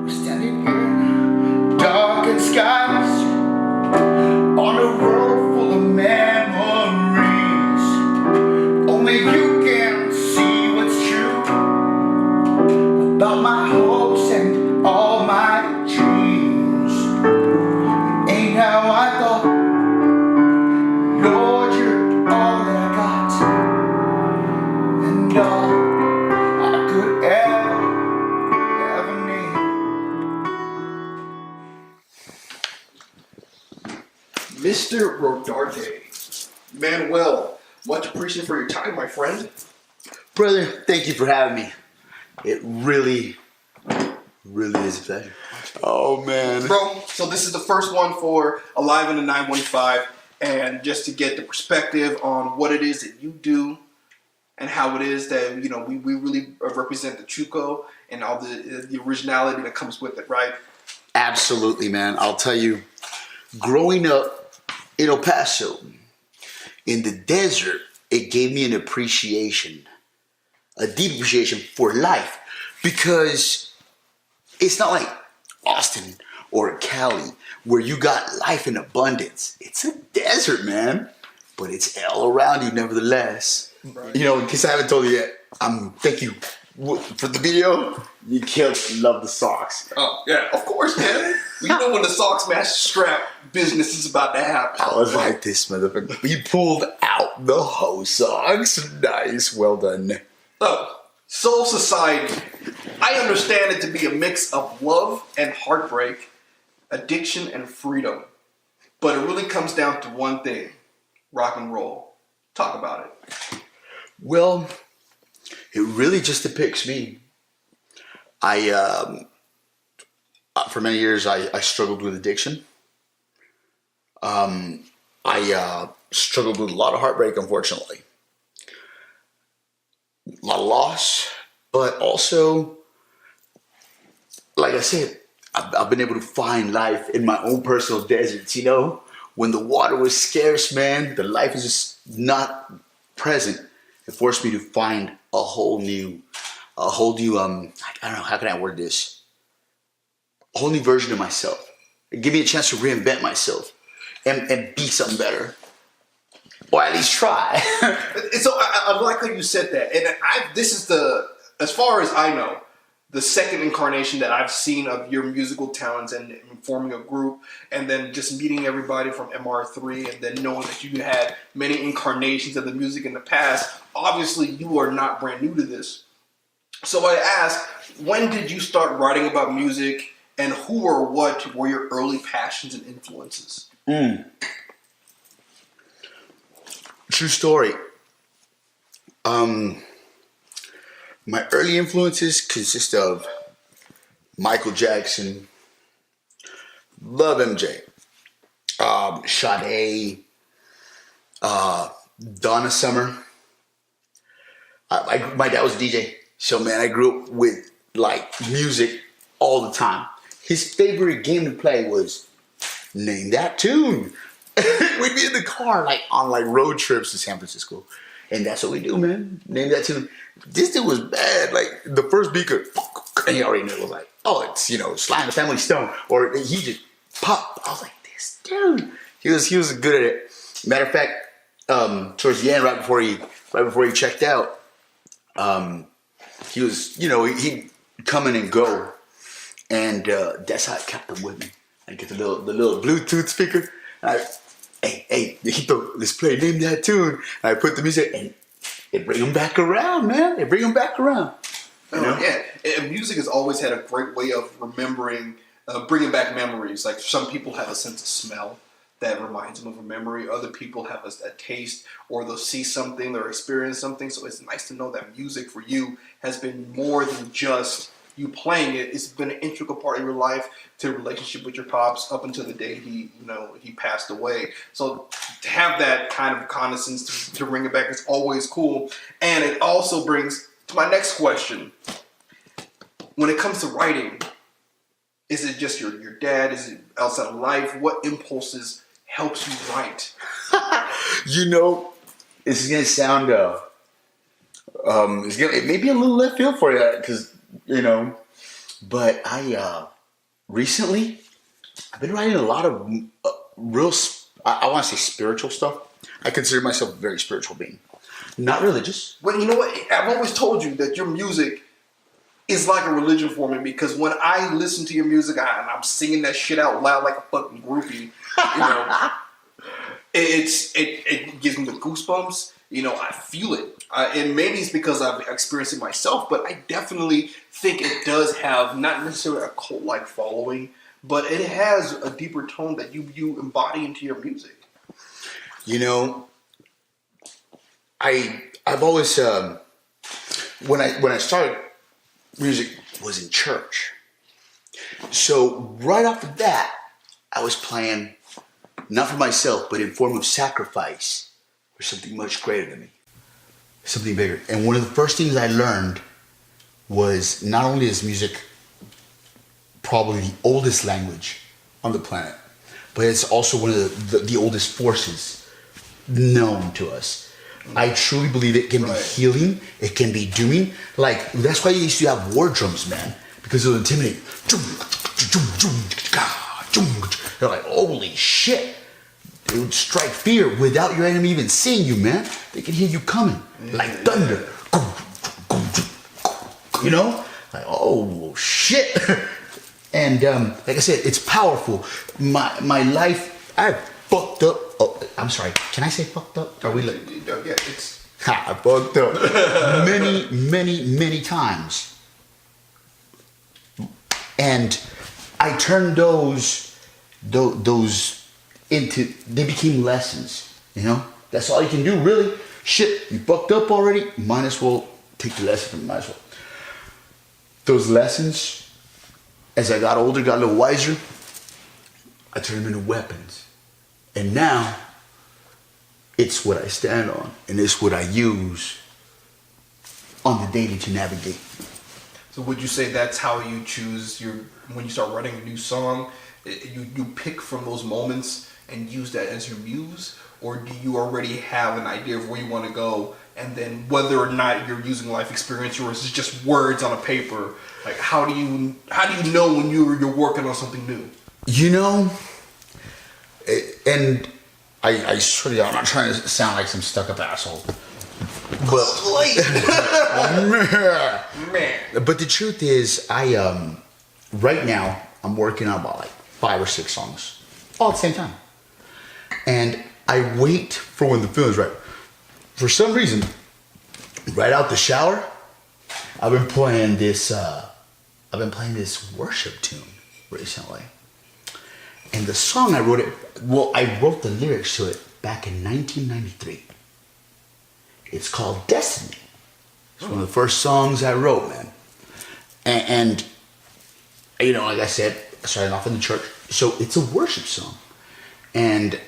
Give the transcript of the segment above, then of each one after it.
standing in darkened skies on a road full of memories. Only you can see what's true about my hopes and all my dreams. Ain't how I thought. Lord, you're all that I got and all I could ever need. Mr. Rodarte, Manuel, much appreciated for your time, my friend. Brother, thank you for having me. It really is a pleasure. Oh, man. Bro, so this is the first one for Alive in the 915, and just to get the perspective on what it is that you do and how it is that, you know, we really represent the Chuco and all the originality that comes with it, right? Absolutely, man. I'll tell you, growing up in El Paso, in the desert, it gave me an appreciation, a deep appreciation for life, because it's not like Austin or Cali where you got life in abundance. It's a desert, man, but it's all around you nevertheless. Right. You know, in case I haven't told you yet, thank you for the video. You killed. Love the socks. Oh yeah, of course, man. You know when the socks match strap business is about to happen. I was like this, motherfucker. You pulled out the hoe socks. Nice, well done. Oh, Soul Society. I understand it to be a mix of love and heartbreak, addiction and freedom. But it really comes down to one thing: rock and roll. Talk about it. Well, it really just depicts me. For many years, I struggled with addiction. I struggled with a lot of heartbreak, unfortunately. A lot of loss, but also, like I said, I've been able to find life in my own personal deserts, you know? When the water was scarce, man, the life is just not present. It forced me to find a whole new, I don't know, how can I word this? A whole new version of myself. It gave me a chance to reinvent myself and be something better. Or at least try. So I like how you said that. And this is as far as I know, the second incarnation that I've seen of your musical talents and forming a group, and then just meeting everybody from MR3, and then knowing that you had many incarnations of the music in the past. Obviously, you are not brand new to this. So I ask, when did you start writing about music, and who or what were your early passions and influences? True story. My early influences consist of Michael Jackson, love MJ, Sade, Donna Summer. My dad was a DJ, so man, I grew up with like music all the time. His favorite game to play was Name That Tune. We'd be in the car like on like road trips to San Francisco, and that's what we do, man. Name That Tune. This dude was bad. Like the first beat could, and he already knew it was like, oh, it's, you know, Sly and the Family Stone, or he just popped. I was like, this dude. He was good at it. Matter of fact, towards the end, right before he checked out, he was, you know, he'd come in and go, and that's how I kept him with me. I get the little Bluetooth speaker. Hey, let's play Name That Tune. And I put the music, and it bring them back around, man. It bring them back around. You know? Yeah, and music has always had a great way of remembering, bringing back memories. Like some people have a sense of smell that reminds them of a memory. Other people have a taste, or they'll see something or experience something. So it's nice to know that music for you has been more than just you playing it. It's been an integral part of your life, to a relationship with your pops up until the day he passed away. So to have that kind of reconnaissance to bring it back is always cool. And it also brings to my next question. When it comes to writing, is it just your dad? Is it outside of life? What impulses helps you write? You know, it's gonna sound it may be a little left field for you, because you know, but I recently, I've been writing a lot of I want to say spiritual stuff. I consider myself a very spiritual being. Not religious. But you know what? I've always told you that your music is like a religion for me because when I listen to your music and I'm singing that shit out loud like a fucking groupie, you know, it gives me the goosebumps. You know, I feel it. And maybe it's because I've experienced it myself, but I definitely think it does have not necessarily a cult-like following, but it has a deeper tone that you embody into your music. You know, I've always when I started music was in church. So right off the bat, I was playing not for myself, but in form of sacrifice for something much greater than me, something bigger. And one of the first things I learned was not only is music probably the oldest language on the planet, but it's also one of the oldest forces known to us. I truly believe it can be healing. It can be dooming. Like, that's why you used to have war drums, man, because it was intimidating. They're like, holy shit. It would strike fear without your enemy even seeing you, man. They can hear you coming like thunder. You know? Like, oh, shit. And like I said, it's powerful. My life, I fucked up. Oh, I'm sorry. Can I say fucked up? Are we like? Yeah, it's. I fucked up many times, and I turned those into. They became lessons. You know, that's all you can do, really. Shit, you fucked up already. Might as well take the lesson from it. Might as well. Those lessons, as I got older, got a little wiser, I turned them into weapons. And now, it's what I stand on, and it's what I use on the daily to navigate. So would you say that's how you choose when you start writing a new song, you pick from those moments and use that as your muse? Or do you already have an idea of where you want to go, and then whether or not you're using life experience or it's just words on a paper, like how do you know when you're working on something new? You know, and I swear to God, I'm not trying to sound like some stuck-up asshole. But but the truth is, right now I'm working on about like 5 or 6 songs all at the same time, and I wait for when the feeling's right. For some reason, right out the shower, I've been playing this worship tune recently. And the song I wrote the lyrics to it back in 1993. It's called Destiny. It's one of the first songs I wrote, man. And you know, like I said, I started off in the church. So it's a worship song. And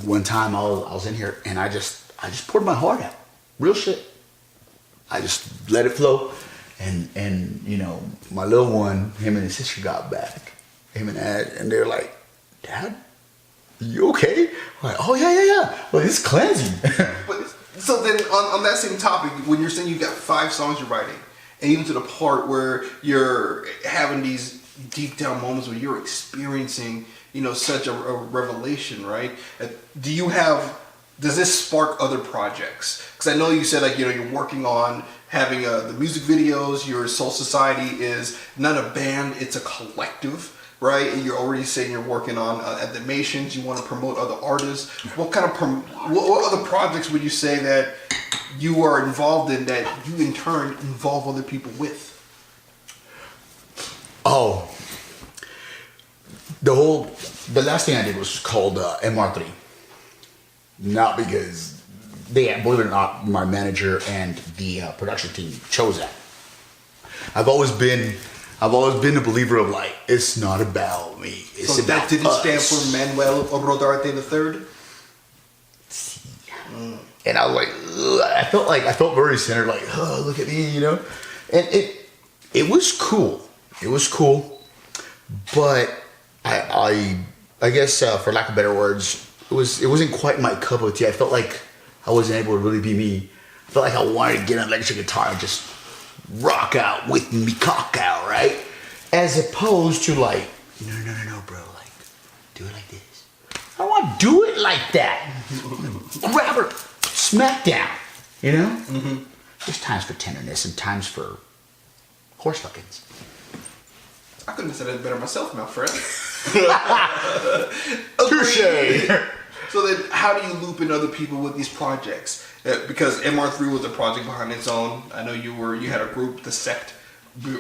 one time I was in here and I just poured my heart out. Real shit. I just let it flow. And you know, my little one, him and his sister got back. Him and Ad, and they're like, Dad, you okay? I'm like, oh yeah. Well, it's cleansing. But so then on that same topic, when you're saying you got 5 songs you're writing, and even to the part where you're having these deep down moments where you're experiencing, you know, such a revelation, right? Does this spark other projects? Because I know you said, like, you know, you're working on having the music videos. Your Soul Society is not a band, it's a collective, right? And you're already saying you're working on animations. You want to promote other artists. What other projects would you say that you are involved in that you in turn involve other people with? Oh, the last thing I did was called MR3. Not because believe it or not, my manager and the production team chose that. I've always been a believer of, like, it's not about me. It's so about that didn't us. stand for Manuel Rodarte III? And I was like, ugh. I felt very centered, like, oh, look at me, you know? And it was cool. It was cool. But I guess, for lack of better words, it wasn't quite my cup of tea. I felt like I wasn't able to really be me. I felt like I wanted to get an electric guitar and just rock out with me cock out, right? As opposed to like, no, bro, like, do it like this. I don't want to do it like that. Grab her, smack down, you know? Mm-hmm. There's times for tenderness and times for horse fuckings. I couldn't have said it better myself, my friend. Touche. So then, how do you loop in other people with these projects? Because MR3 was a project behind its own. I know you had a group, the Sect,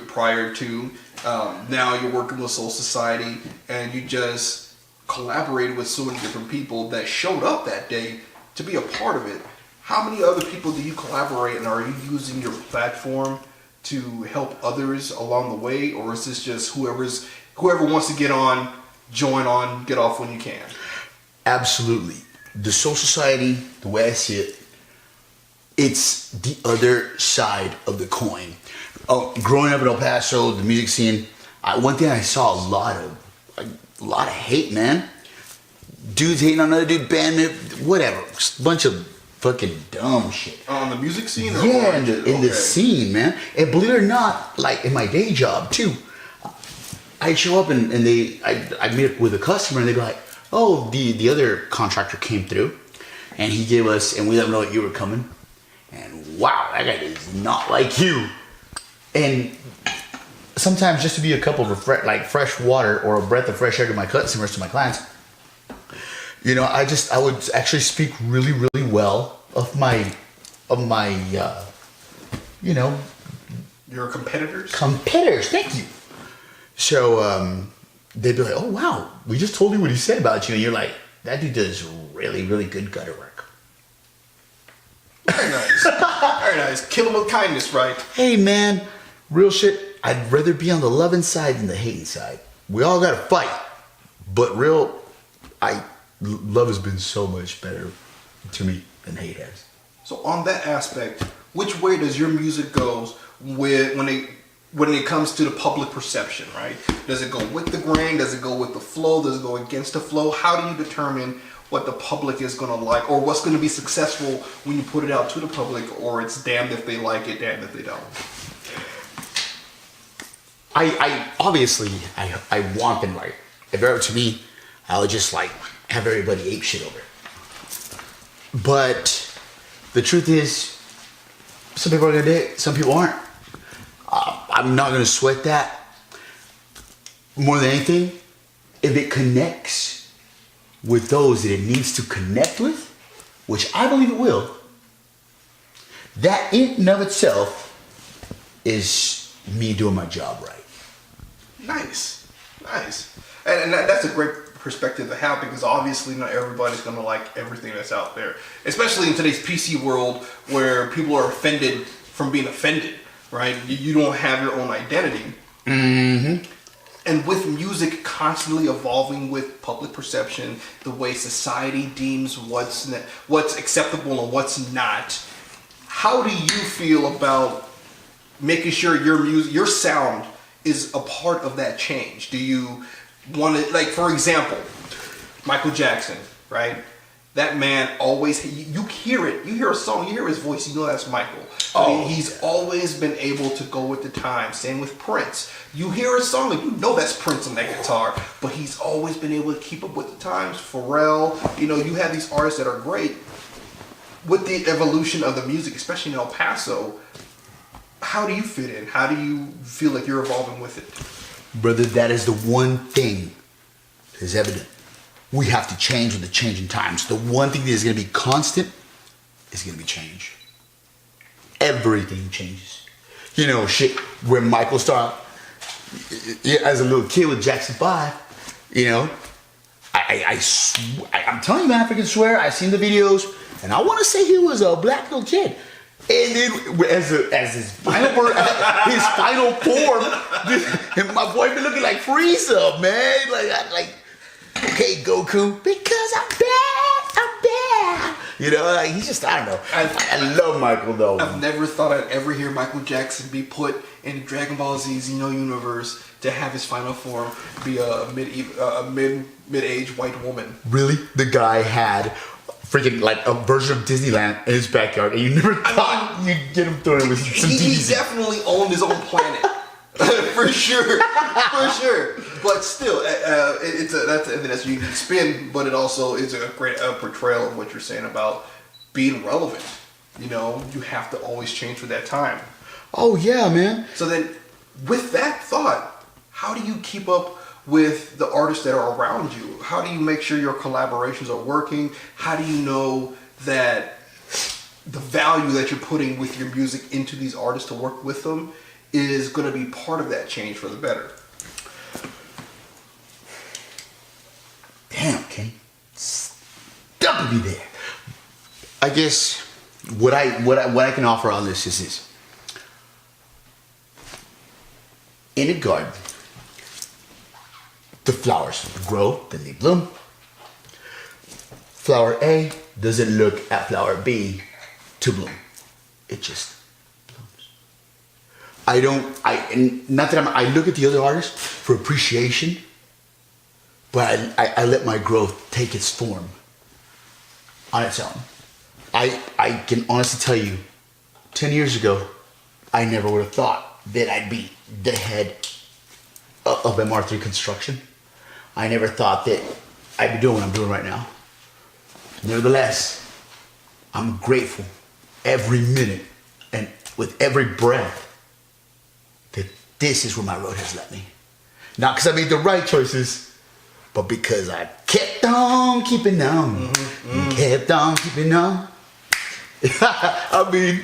prior to. Now you're working with Soul Society, and you just collaborated with so many different people that showed up that day to be a part of it. How many other people do you collaborate, and are you using your platform to help others along the way, or is this just whoever wants to get on, join on, get off when you can? Absolutely. The Soul Society, the way I see it, it's the other side of the coin. Growing up in El Paso, the music scene, one thing I saw a lot of hate, man. Dudes hating on another dude, band, whatever. Just a bunch of fucking dumb shit. On the music scene? Or yeah, in the scene, man. And believe it or not, like in my day job too, I show up and I meet up with a customer and they go like, oh, the other contractor came through and he gave us, and we let him know that you were coming. And wow, that guy does not like you. And sometimes just to be a cup of fresh water or a breath of fresh air to my customers, to my clients, you know, I would actually speak really, really well of my, you know. Your competitors? Competitors, thank you. So they'd be like, oh wow, we just told you what he said about you. And you're like, that dude does really, really good gutter work. Very nice. Very nice. Kill him with kindness, right? Hey man, real shit, I'd rather be on the loving side than the hating side. We all gotta fight. But love has been so much better to me than hate has. So on that aspect, which way does your music go when it comes to the public perception, right? Does it go with the grain? Does it go with the flow? Does it go against the flow? How do you determine what the public is going to like, or what's going to be successful when you put it out to the public, or it's damned if they like it, damned if they don't? I obviously want them right. If it were to me, I would just like have everybody ape shit over it. But the truth is, some people are gonna do it, some people aren't. I'm not gonna sweat that. More than anything, if it connects with those that it needs to connect with, which I believe it will, that in and of itself is me doing my job right. Nice. And that's a great perspective to have, because obviously not everybody's going to like everything that's out there, especially in today's PC world where people are offended from being offended, right? You don't have your own identity. Mm-hmm. And with music constantly evolving with public perception, the way society deems what's acceptable and what's not, how do you feel about making sure your music, your sound is a part of that change? Do you want to, like, for example, Michael Jackson, right? That man always, you hear it. You hear a song, you hear his voice, you know that's Michael. He's always been able to go with the time. Same with Prince. You hear a song and you know that's Prince on that guitar, but he's always been able to keep up with the times. Pharrell, you know, you have these artists that are great. With the evolution of the music, especially in El Paso, how do you fit in? How do you feel like you're evolving with it? Brother, that is the one thing that is evident. We have to change with the changing times. The one thing that is going to be constant is going to be change. Everything changes. You know, shit, when Michael started, as a little kid with Jackson 5, you know, I'm telling you, man, I freaking swear, I've seen the videos, and I want to say he was a black little kid. And then, as his final form, and my boy been looking like Frieza, man. Like, okay, Goku, because I'm bad. You know, like, he's just, I don't know. I love Michael, though. I've never thought I'd ever hear Michael Jackson be put in Dragon Ball Z's, universe to have his final form be a mid-age white woman. Really? The guy had freaking like a version of Disneyland in his backyard, and you never thought you'd get him thrown with some He DDZ. definitely owned his own planet. For sure. But still, that's a unique spin. But it also is a great portrayal of what you're saying about being relevant. You know, you have to always change for that time. Oh yeah, man. So then, with that thought, how do you keep up with the artists that are around you? How do you make sure your collaborations are working? How do you know that the value that you're putting with your music into these artists to work with them is going to be part of that change for the better? Damn, Kenny. Stop me there. I guess what I can offer on this is this. In a garden, the flowers grow, then they bloom. Flower A doesn't look at flower B to bloom. It just blooms. I look at the other artists for appreciation, but I let my growth take its form on its own. I can honestly tell you, 10 years ago, I never would have thought that I'd be the head of MR3 Construction. I never thought that I'd be doing what I'm doing right now. Nevertheless, I'm grateful every minute and with every breath that this is where my road has led me. Not because I made the right choices, but because I kept on keeping on. Kept on keeping on. I mean,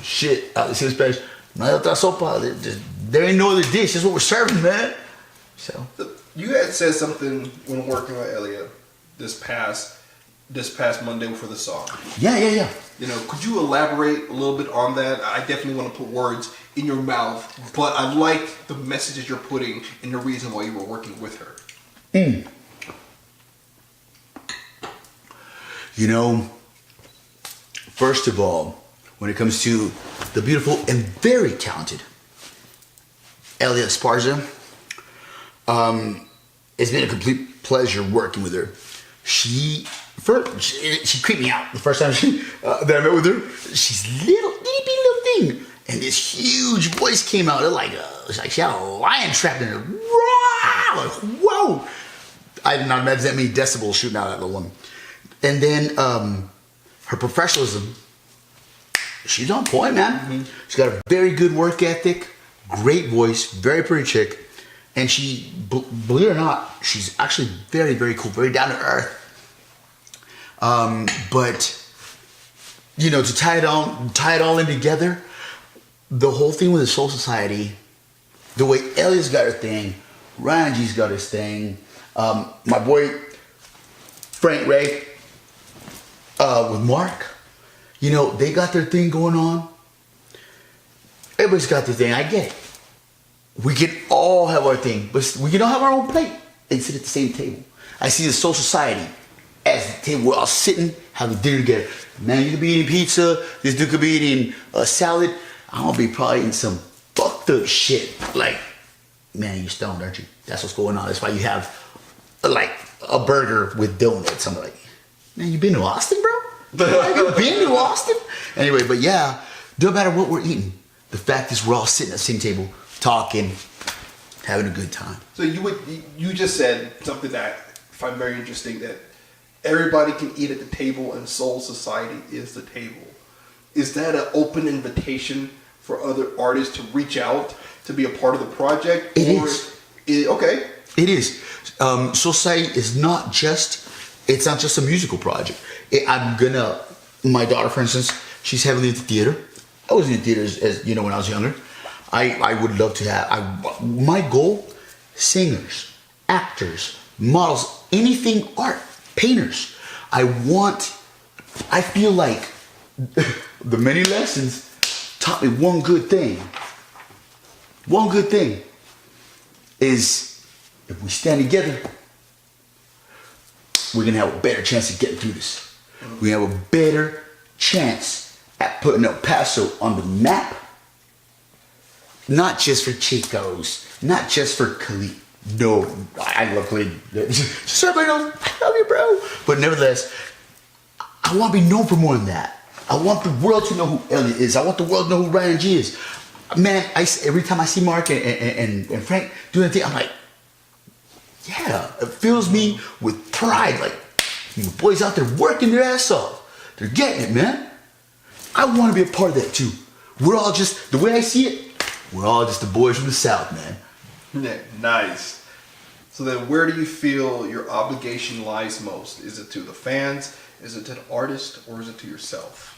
shit, I say Spanish. No hay otra sopa. There ain't no other dish. That's what we're serving, man. So you had said something when working with Elliot this past Monday for the song. Yeah. You know, could you elaborate a little bit on that? I definitely want to put words in your mouth, but I like the messages you're putting and the reason why you were working with her. You know, first of all, when it comes to the beautiful and very talented Elia Esparza, it's been a complete pleasure working with her. She creeped me out the first time that I met with her. She's little thing, and this huge voice came out. Like she had a lion trapped in her. Like, whoa! I did not imagine that many decibels shooting out at the woman. And then her professionalism. She's on point, man. She's got a very good work ethic, great voice, very pretty chick. And she, believe it or not, she's actually very, very cool, very down to earth. But, you know, to tie it all in together, the whole thing with the Soul Society, the way Elliot's got her thing, Ryan G's got his thing, my boy Frank Ray with Mark, you know, they got their thing going on. Everybody's got their thing. I get it. We can all have our thing, but we can all have our own plate and sit at the same table. I see the Soul Society as the table. We're all sitting, having dinner together. Man, you could be eating pizza. This dude could be eating a salad. I'm gonna be probably eating some fucked up shit. Like, man, you stoned, aren't you? That's what's going on. That's why you have like a burger with donuts. I'm like, man, you been to Austin, bro? Have you been to Austin? Anyway, but yeah, don't matter what we're eating. The fact is, we're all sitting at the same table, talking, having a good time. So you just said something that I find very interesting, that everybody can eat at the table and Soul Society is the table. Is that an open invitation for other artists to reach out to be a part of the project? It is. Okay. It is. Soul Society is not just a musical project. My daughter, for instance, she's heavily into theater. I was in theater as you know, when I was younger. I would love to have, my goal, singers, actors, models, anything art, painters. I feel like the many lessons taught me one good thing. One good thing is if we stand together, we're gonna have a better chance of getting through this. We have a better chance at putting El Paso on the map. Not just for Chicos, not just for Khalid. No, I love Khalid. Just everybody knows, I love you, bro. But nevertheless, I want to be known for more than that. I want the world to know who Elliot is. I want the world to know who Ryan G is. man, every time I see Mark and Frank doing the thing, I'm like, yeah, it fills me with pride. Like, the boys out there working their ass off. They're getting it, man. I want to be a part of that too. We're all just, the way I see it, we're all just the boys from the South, man. Yeah, nice. So then where do you feel your obligation lies most? Is it to the fans? Is it to the artist? Or is it to yourself?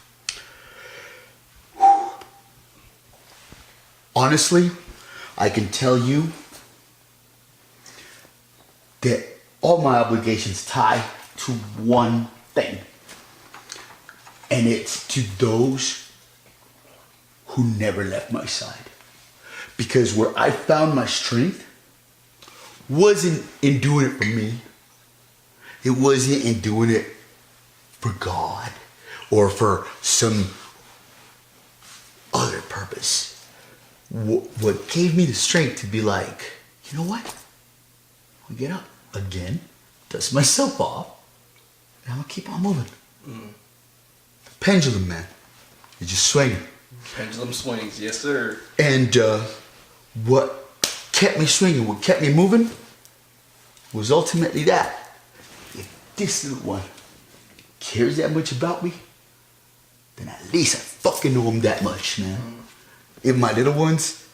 Honestly, I can tell you that all my obligations tie to one thing. And it's to those who never left my side. Because where I found my strength wasn't in doing it for me. It wasn't in doing it for God or for some other purpose. What gave me the strength to be like, you know what? I'll get up again, dust myself off, and I'm gonna keep on moving. The pendulum, man, it's just swinging. Pendulum swings, yes sir. And what kept me swinging, what kept me moving, was ultimately that. If this little one cares that much about me, then at least I fucking know him that much, man. If my little ones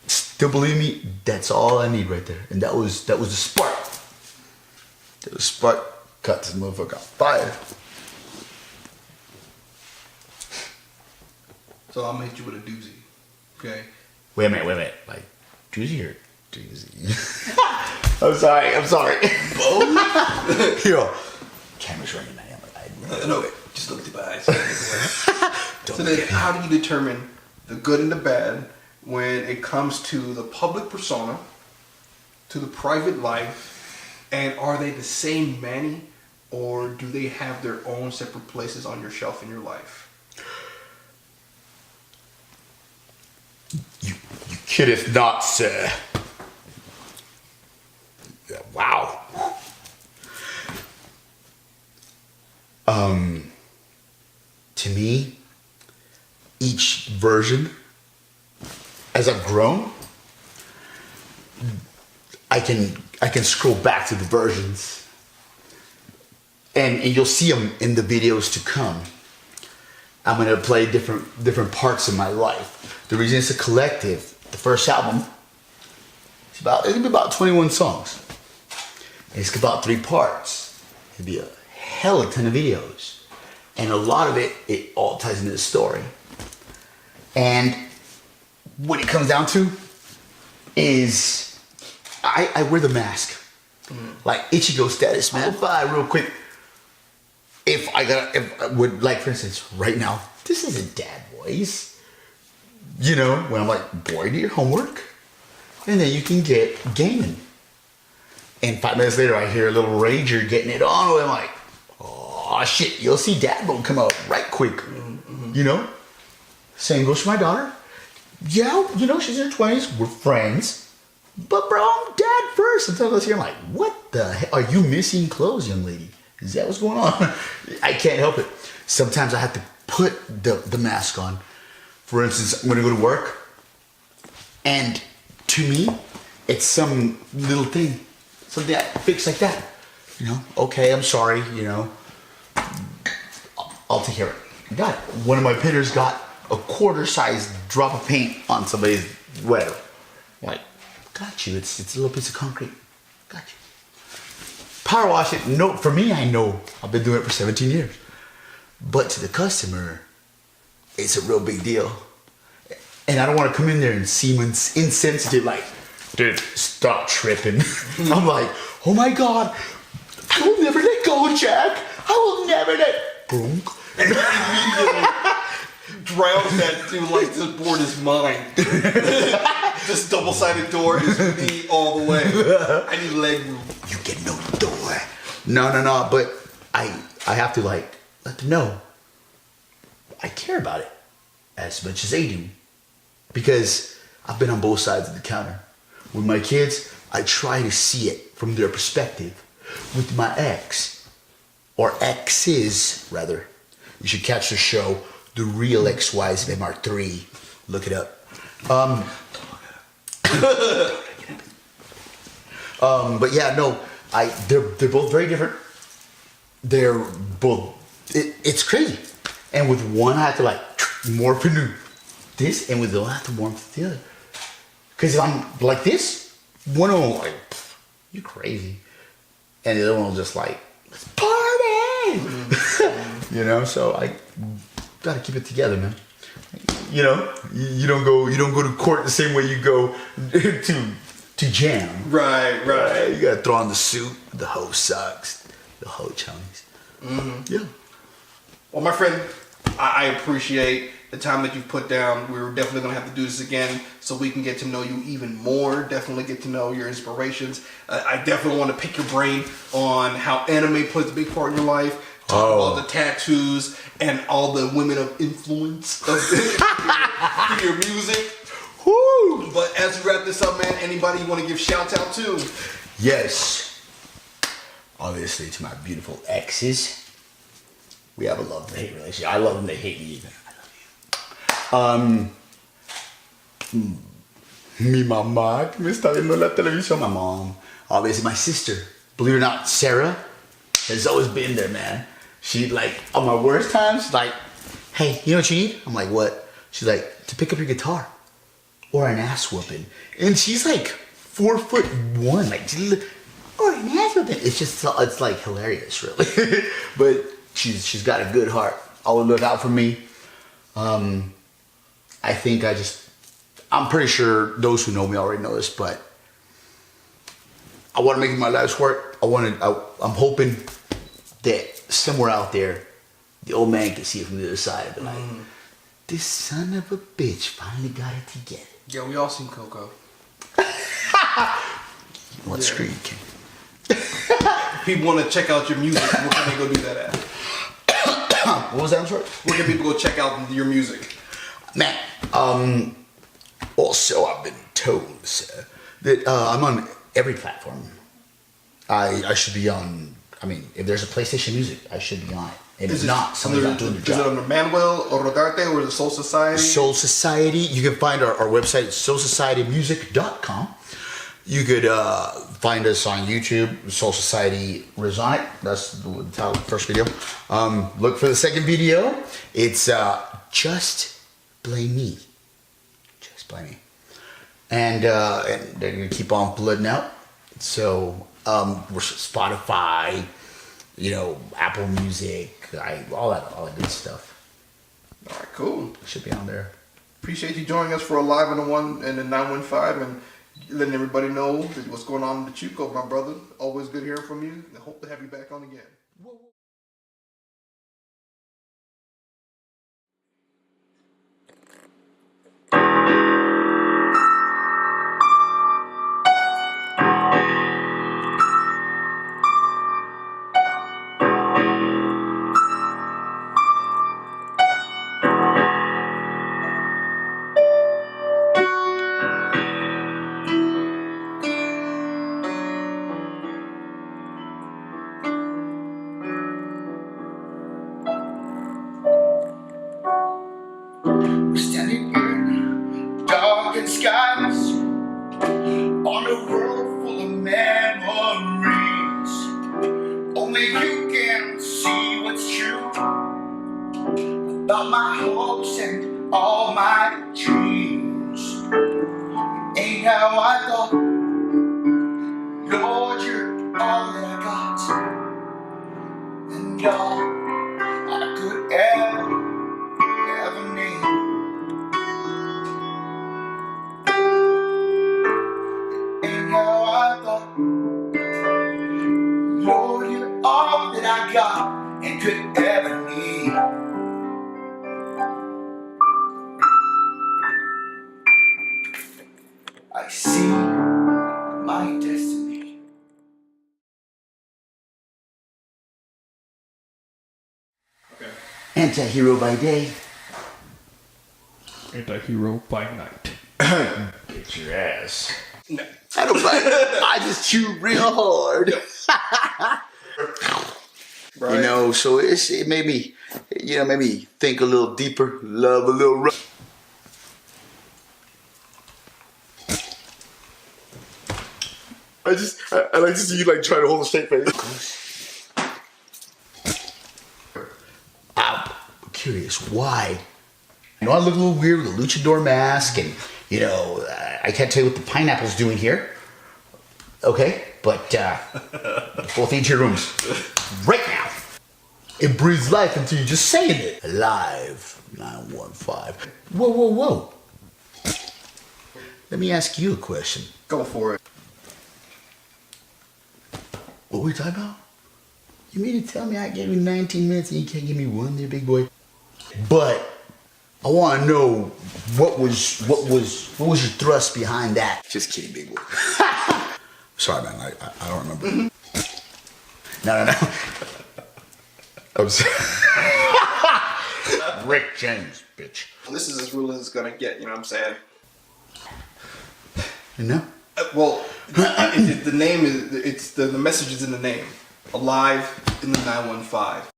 still believe me, that's all I need right there. And that was the spark. That was spark. Cut this motherfucker on fire. So I'm gonna hit you with a doozy. Okay? Wait a minute. Like, doozy or doozy? I'm sorry. Both? Yo, camera's running, man. No, just look at the eyes. So then how do you determine the good and the bad when it comes to the public persona, to the private life, and are they the same Manny, or do they have their own separate places on your shelf in your life? You kiddeth not, sir. Wow. To me, each version, as I've grown, I can scroll back to the versions, and you'll see them in the videos to come. I'm gonna play different parts of my life. The reason it's a collective, the first album, it's gonna be about 21 songs. It's about 3 parts. It'll be a hell of a ton of videos. And a lot of it all ties into the story. And what it comes down to is I wear the mask. Like Ichigo status, man. Real quick. If I would, like, for instance, right now, this isn't dad voice. You know, when I'm like, boy, do your homework. And then you can get gaming. And 5 minutes later, I hear a little rager getting it on. And I'm like, oh, shit, you'll see dad mode come out right quick. You know? Same goes for my daughter. Yeah, you know, she's in her 20s. We're friends. But, bro, I'm dad first. Sometimes I see her, I'm like, what the hell? Are you missing clothes, young lady? Is that what's going on? I can't help it. Sometimes I have to put the mask on. For instance, I'm going to go to work. And to me, it's some little thing. Something I fix like that. You know, okay, I'm sorry, you know. I'll take care of it. Got it. One of my pitters got a quarter-sized drop of paint on somebody's whatever. Like, got you. It's a little piece of concrete. Got you. Power wash it. No, for me, I know. I've been doing it for 17 years. But to the customer, it's a real big deal. And I don't want to come in there and seem insensitive, like, dude, stop tripping. I'm like, oh my God, I will never let go, Jack. I will never let... Boom. And immediately drowns that dude like this board is mine. This double-sided door is me all the way. I need leg room. You get no door. No. But I have to, like, let them know I care about it as much as they do. Because I've been on both sides of the counter. With my kids, I try to see it from their perspective. With my ex, or exes, rather. You should catch the show, The Real Ex-Wives of MR3. Look it up. But yeah, no, they're both very different. They're both, it's crazy. And with one, I have to like morph into this, and with the other, I have to morph into the other. Because if I'm like this, one of them like, you crazy. And the other one was just like, let's party! You know, so I gotta keep it together, man. You know, you don't go to court the same way you go to jam. Right. You gotta throw on the suit. The hoe sucks. The hoe chonies. Yeah. Well, my friend, I appreciate the time that you've put down. We're definitely going to have to do this again so we can get to know you even more. Definitely get to know your inspirations. I definitely want to pick your brain on how anime plays a big part in your life. Talk about the tattoos and all the women of influence of your music. Woo! But as we wrap this up, man, anybody you want to give shouts out to? Yes. Obviously, to my beautiful exes. We have a love-hate relationship. I love them, they hate me even. I love you. Mi mamá, que me está viendo en la televisión. My mom. Obviously, my sister. Believe it or not, Sarah has always been there, man. She, like, on my worst times, like, hey, you know what you need? I'm like, what? She's like, to pick up your guitar. Or an ass whooping. And she's like 4'1". Like, or an ass whooping. It's just, it's like hilarious, really. But she's got a good heart. Always look out for me. I think I'm pretty sure those who know me already know this, but I want to make my life's work. I'm hoping that somewhere out there, the old man can see it from the other side and be like, this son of a bitch finally got it together. Yeah, we all seen Coco. What screen can? If people want to check out your music, where can they go do that at? What was that? I'm sorry? Where can people go check out your music? Man, also I've been told, sir, that I'm on every platform. I should be on, if there's a PlayStation Music, I should be on it. And if not, somebody's not doing the job. Is it under Manuel Rodarte or the Soul Society? Soul Society. You can find our website, soulsocietymusic.com. You could find us on YouTube, Soul Society Reside. That's the first video. Look for the second video. It's Just Blame Me. Just Blame Me. And they're going to keep on flooding out. So we're Spotify, Apple Music, all that good stuff. All right, cool. Should be on there. Appreciate you joining us for a live in the 915 and letting everybody know what's going on with Chuco, my brother. Always good hearing from you. I hope to have you back on again. Standing in darkened skies on a world full of memories. Only you can see what's true about my hopes and all my dreams. Ain't how I thought, Lord, you're all that I got, and all I could ever need. Lord, you're all that I got and could ever need. I see my destiny. Okay. Anti-hero by day. Anti-hero by night. Get your ass. No. I don't bite. I just chew real hard. Right. So it made me, made me think a little deeper, love a little rough. I like to see you like try to hold a straight face. I'm curious why. I know I look a little weird with a luchador mask, and you know I can't tell you what the pineapple's doing here. Okay, but both into your rooms right now. It breathes life until you're just saying it. Alive 915. Whoa, whoa, whoa. Let me ask you a question. Go for it. What were we talking about? You mean to tell me I gave you 19 minutes and you can't give me one there, big boy? But I want to know what was your thrust behind that? Just kidding, big boy. Sorry, man. I don't remember. Mm-hmm. No. I'm sorry. Rick James, bitch. This is as real as it's gonna get. You know what I'm saying? You know? Well, the name is the message is in the name. Alive in the 915.